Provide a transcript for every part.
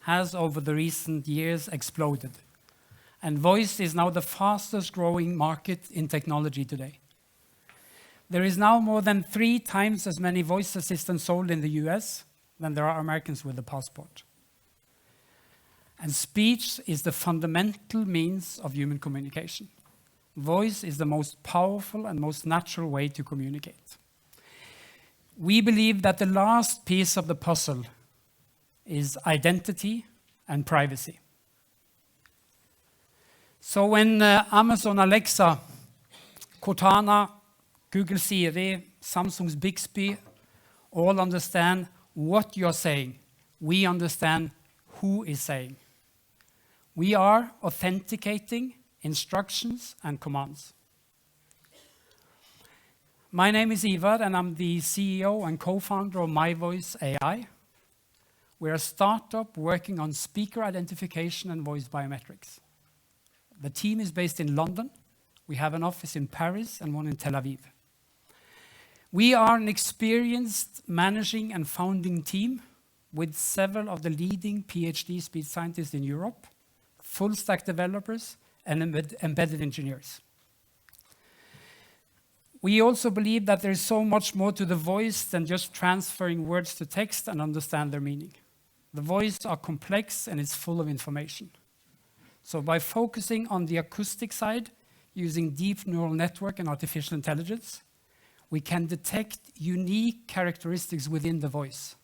has over the recent years exploded. And voice is now the fastest growing market in technology today. There is now more than 3 times as many voice assistants sold in the US than there are Americans with a passport. And speech is the fundamental means of human communication. Voice is the most powerful and most natural way to communicate. We believe that the last piece of the puzzle is identity and privacy. So when Amazon Alexa, Cortana, Google Siri, Samsung's Bixby all understand what you're saying, we understand who is saying. We are authenticating instructions and commands. My name is Ivar, and I'm the CEO and co-founder of MyVoice AI. We're a startup working on speaker identification and voice biometrics. The team is based in London. We have an office in Paris and one in Tel Aviv. We are an experienced managing and founding team with several of the leading PhD speech scientists in Europe, full stack developers, and embedded engineers. We also believe that there is so much more to the voice than just transferring words to text and understand their meaning. The voice are complex and is full of information. So by focusing on the acoustic side, using deep neural network and artificial intelligence, we can detect unique characteristics within the voice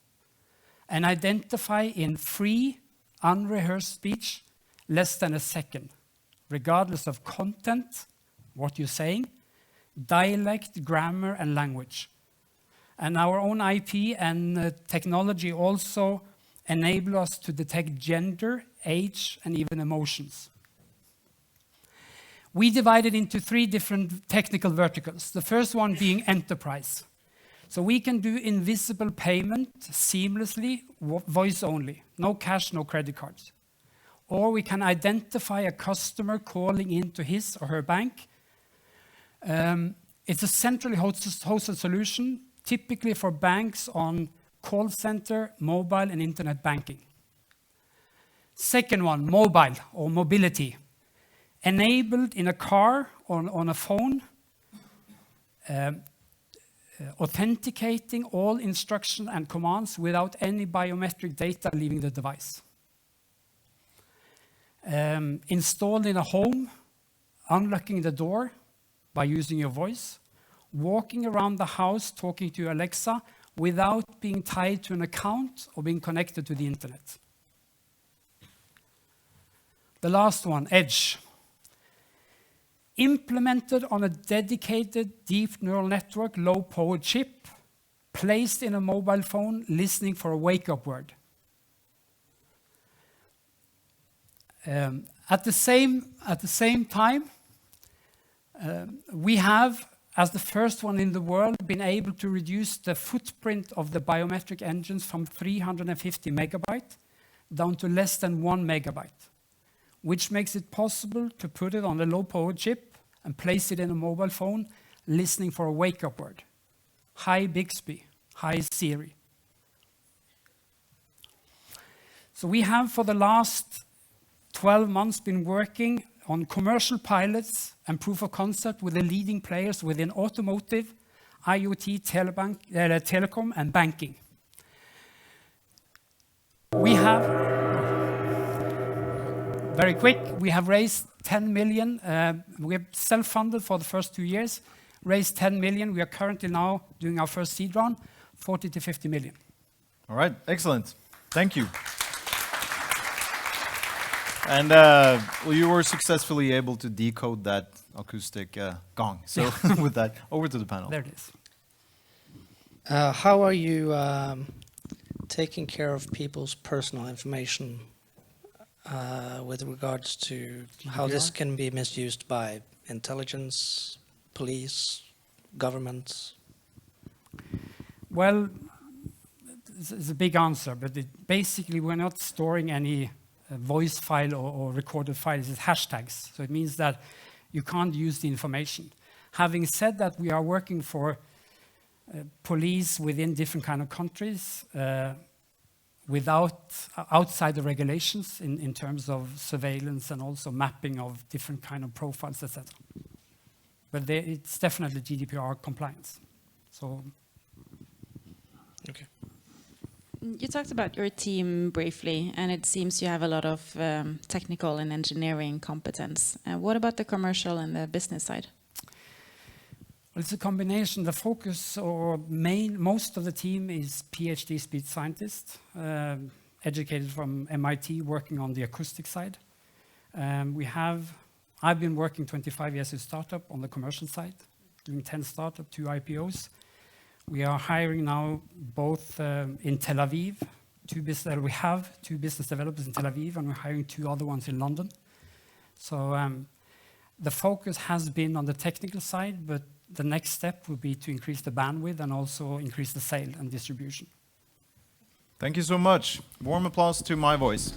and identify in free, unrehearsed speech less than a second, regardless of content, what you're saying, dialect, grammar, and language. And our own IP and technology also enable us to detect gender, age, and even emotions. We divide it into 3 different technical verticals. The first one being enterprise. So we can do invisible payment seamlessly, voice only, no cash, no credit cards. Or we can identify a customer calling into his or her bank. It's a centrally hosted solution, typically for banks on call center, mobile, and internet banking. Second one, mobile or mobility. Enabled in a car or on a phone, authenticating all instructions and commands without any biometric data leaving the device. Installed in a home, unlocking the door by using your voice, walking around the house talking to Alexa without being tied to an account or being connected to the internet. The last one, edge. Implemented on a dedicated deep neural network, low-powered chip, placed in a mobile phone, listening for a wake-up word. At the same time, we have, as the first one in the world, been able to reduce the footprint of the biometric engines from 350 megabyte down to less than 1 megabyte, which makes it possible to put it on a low-powered chip and place it in a mobile phone, listening for a wake-up word. Hi Bixby, hi Siri. So we have, for the last 12 months, been working on commercial pilots and proof of concept with the leading players within automotive, IoT, telecom, and banking. We have, very quick, we have raised 10 million. We're self-funded for the first 2 years, raised 10 million. We are currently now doing our first seed round, 40 to 50 million. All right, excellent. Thank you. And well, you were successfully able to decode that acoustic gong. So with that, over to the panel. There it is. How are you taking care of people's personal information with regards to how this can be misused by intelligence, police, governments? Well, it's a big answer, but basically we're not storing any voice file or recorded files. It's hashtags. So it means that you can't use the information. Having said that, we are working for police within different kind of countries. outside the regulations in terms of surveillance and also mapping of different kind of profiles, etc. But it's definitely GDPR compliance. So. Okay. You talked about your team briefly, and it seems you have a lot of technical and engineering competence. What about the commercial and the business side? Well, it's a combination. The focus or most of the team is PhD speech scientists, educated from MIT, working on the acoustic side. I've been working 25 years in startup on the commercial side, doing 10 startup, 2 IPOs. We are hiring now both in Tel Aviv. We have 2 business developers in Tel Aviv, and we're hiring 2 other ones in London. So the focus has been on the technical side, but the next step will be to increase the bandwidth and also increase the sale and distribution. Thank you so much. Warm applause to my voice.